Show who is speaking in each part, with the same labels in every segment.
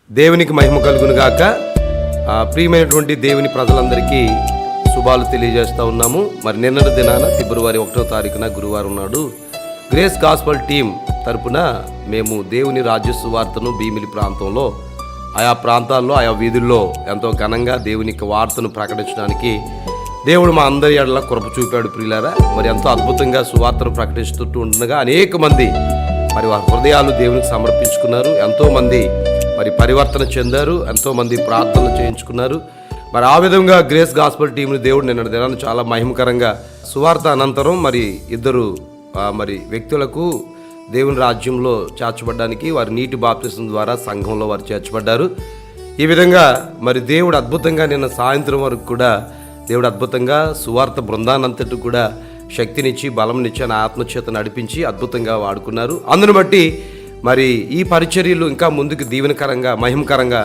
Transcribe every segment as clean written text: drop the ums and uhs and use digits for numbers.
Speaker 1: దేవునికి మహిమ కలుగును గాక. ప్రియమైనటువంటి దేవుని ప్రజలందరికీ శుభాలు తెలియజేస్తూ ఉన్నాము. మరి నిన్నటి దినాన ఫిబ్రవరి 1వ తారీఖున గురువారం నాడు గ్రేస్ గాస్పల్ టీం తరపున మేము దేవుని రాజ్య సువార్తను భీమిలి ప్రాంతంలో ఆయా ప్రాంతాల్లో ఆయా వీధుల్లో ఎంతో ఘనంగా దేవుని వార్తను ప్రకటించడానికి దేవుడు మా అందరి ఎడల కృప చూపాడు. ప్రియులారా, మరి ఎంతో అద్భుతంగా సువార్తను ప్రకటిస్తూ ఉండగా అనేక మంది మరి వారి హృదయాలు దేవునికి సమర్పించుకున్నారు. ఎంతోమంది మరి పరివర్తన చెందారు, ఎంతోమంది ప్రార్థనలు చేయించుకున్నారు. మరి ఆ విధంగా గ్రేస్ గాస్పల్ టీంని దేవుడు నిన్న దినాన్ని చాలా మహిమకరంగా సువార్త అనంతరం మరి ఇద్దరు మరి వ్యక్తులకు దేవుని రాజ్యంలో చేర్చబడ్డానికి వారి నీటి బాప్తిసం ద్వారా సంఘంలో వారు చేర్చబడ్డారు. ఈ విధంగా మరి దేవుడు అద్భుతంగా నిన్న సాయంత్రం వరకు కూడా దేవుడు అద్భుతంగా సువార్త బృందానంతటి కూడా శక్తినిచ్చి బలంనిచ్చి ఆయన ఆత్మచేత నడిపించి అద్భుతంగా వాడుకున్నారు. అందును బట్టి మరి ఈ పరిచర్యలు ఇంకా ముందుకు దీవెనకరంగా మహిమకరంగా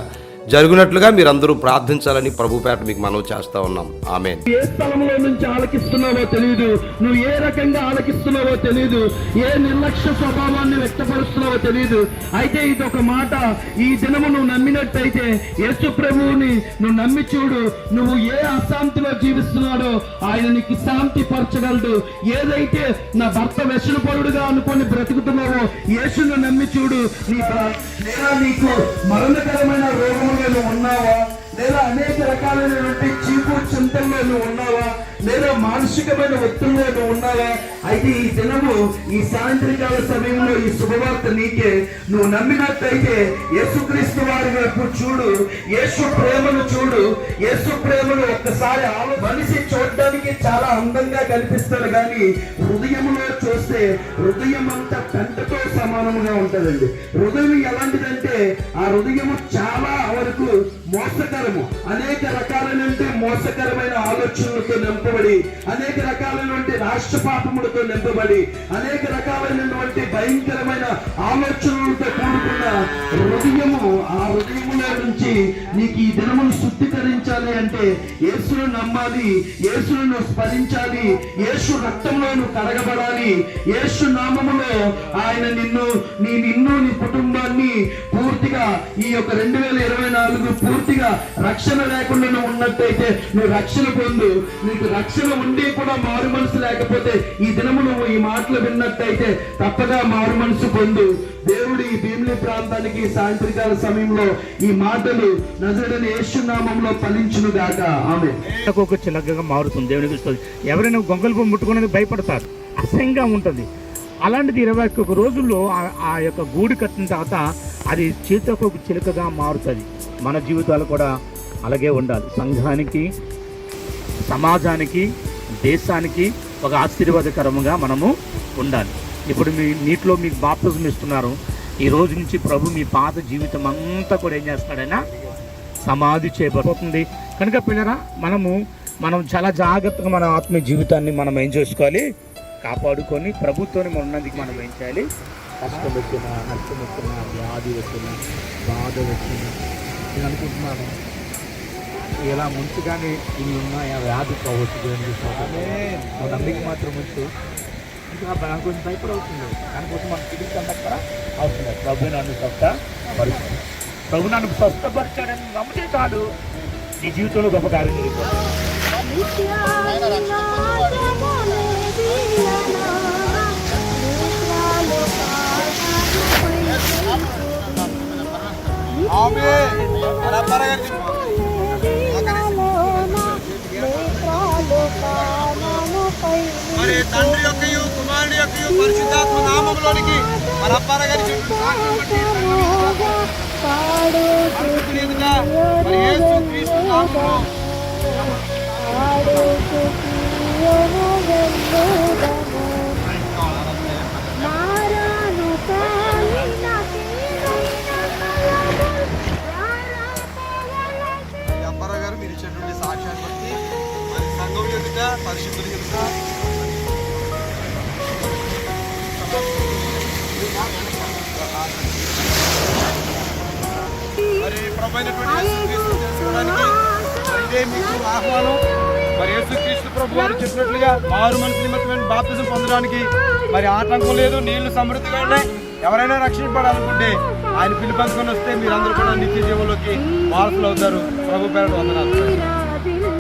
Speaker 1: జరుగునట్లుగా మీరందరూ ప్రార్థించాలని ప్రభుపేట మీకు మనవి చేస్తా ఉన్నాం. ఆమేన్.
Speaker 2: ఏ స్థలంలో నుంచి ఆలకిస్తున్నావో తెలియదు, నువ్వు ఏ రకంగా ఆలకిస్తున్నావో తెలియదు, ఏ నిర్లక్ష్య స్వభావాన్ని వ్యక్తపరుస్తున్నావో తెలియదు. అయితే ఇది ఒక మాట, ఈ దినము నువ్వు నమ్మినట్టయితే యేసు ప్రభువుని నువ్వు నమ్మి చూడు. నువ్వు ఏ అశాంతిలో జీవిస్తున్నాడో ఆయన నీకు శాంతి పరచగలడు. ఏదైతే నా భర్త వ్యసనపరుడుగా అనుకొని బ్రతుకుతున్నావో యేసును నమ్మి చూడు. నీకు మరణకరమైన రోగం నువ్వు ఉన్నావా, లేదా అనేక రకాలైనటువంటి చీపు చింతల్లో నువ్వు ఉన్నావా, లేదా మానసికమైన ఒత్తిడిలో నువ్వు ఉన్నావా? అయితే ఈ దినము ఈ సాయంత్రకాల సమయంలో ఈ శుభవార్త నీకే. నువ్వు నమ్మినట్టయితే యేసుక్రీస్తు వారి వైపు చూడు, యేసు ప్రేమను చూడు. యేసు ప్రేమను ఒక్కసారి మనిషి చూడడానికి చాలా అందంగా కనిపిస్తాడు, కానీ హృదయంలో చూస్తే హృదయం అంతా పెంటతో సమానంగా ఉంటుందండి. హృదయం ఎలాంటిదంటే ఆ హృదయము చాలా వరకు మోసకరము, అనేక రకాలైనటువంటి మోసకరమైన ఆలోచనలతో నింపబడి, అనేక రకాలైనటువంటి రాష్ట్రపాపములతో నింపబడి, అనేక రకాలైనటువంటి భయంకరమైన ఆలోచనలతో కూడుకున్న హృదయము. ఆ హృదయములో నుంచి నీకు ఈ దినమును శుద్ధీకరించాలి అంటే యేసును నమ్మాలి, యేసును స్మరించాలి, యేసు రక్తంలో నువ్వు కడగబడాలి. యేసు నామములో ఆయన నిన్ను నీ కుటుంబాన్ని పూర్తిగా ఈ యొక్క 2024 పూర్తిగా రక్షణ లేకుండా నువ్వు ఉన్నట్టయితే నువ్వు రక్షణ పొందు. నీకు రక్షణ ఉండి కూడా మారు మనసు లేకపోతే ఈ దినము నువ్వు ఈ మాటలు విన్నట్టయితే తప్పగా మారు మనసు పొందు. దేవుడు ఈ భీమిలి ప్రాంతానికి సాయంత్రకాల సమయంలో ఈ మాటలు నజరేయుడైన యేసు నామములో ఫలించును గాక. ఆమేన్.
Speaker 3: ఒక చిలకగా మారుతుంది. దేవునికి ఇస్తుంది. ఎవరైనా గొంగళపు ముట్టుకునేది భయపడతారు, అసహ్యంగా ఉంటుంది. అలాంటిది 21 రోజుల్లో ఆ యొక్క గూడు కట్టిన తర్వాత అది చేతకొక చిలుకగా మారుతుంది. మన జీవితాలు కూడా అలాగే ఉండాలి. సంఘానికి, సమాజానికి, దేశానికి ఒక ఆశీర్వాదకరంగా మనము ఉండాలి. ఇప్పుడు మీ నీటిలో మీకు బాప్తిజం ఇస్తున్నారు. ఈ రోజు నుంచి ప్రభు మీ పాత జీవితం అంతా కూడా ఏం చేస్తాడైనా సమాధి చేయబడుతుంది. కనుక పిల్లరా, మనం చాలా జాగ్రత్తగా మన ఆత్మీయ జీవితాన్ని మనం ఏం చేసుకోవాలి, కాపాడుకొని ప్రభుత్వాన్ని ఉన్నందుకు మనం ఏం చేయాలి. కష్టం వచ్చినా, నష్టం వచ్చినా, వ్యాధి వచ్చినా, బాధ వచ్చినా, నేను అనుకుంటున్నాను ఇలా ముంచుగానే ఇవి ఉన్నాయి. ఆ వ్యాధి కావచ్చు, నమ్మిక మాత్రం ముంచు. ఇంకా కొంచెం భయపడవుతుంది. దానికోసం మనం తిరిగి అవసరం. ప్రభు నన్ను స్వస్థపరుస్తాడు, ప్రభు నన్ను స్వస్థపరిచాడని నమ్మితే చాలు, నీ జీవితంలో గొప్ప కార్యం జరుగుతుంది.
Speaker 4: మరి తండ్రి యొక్క కుమారుని యొక్క పరిశుద్ధాత్మ నామములోనికి మన అప్పార గారి మరి యేసుక్రీస్తు నామములో అప్పార గారు మీరు ఇచ్చేటువంటి సాక్ష్యాన్ని బట్టి మరి సంఘం ఎదుట, పరిశుద్ధుల ఎదుట మరి ప్రభువైనటువంటి ఇదే మీకు ఆహ్వానం. మరి యేసుక్రీస్తు ప్రభు వారు చెప్పినట్లుగా మారు మనసు నిమిత్తమైన బాప్తిజం పొందడానికి మరి ఆటంకం లేదు, నీళ్లు సమృద్ధిగా ఉన్నాయి. ఎవరైనా రక్షింపడాలనుకుంటే ఆయన పిలుపంచుకొని వస్తే మీరందరూ కూడా నిత్య జీవంలోకి వారసులు అవుతారు. ప్రభు పేరు వందనాలు.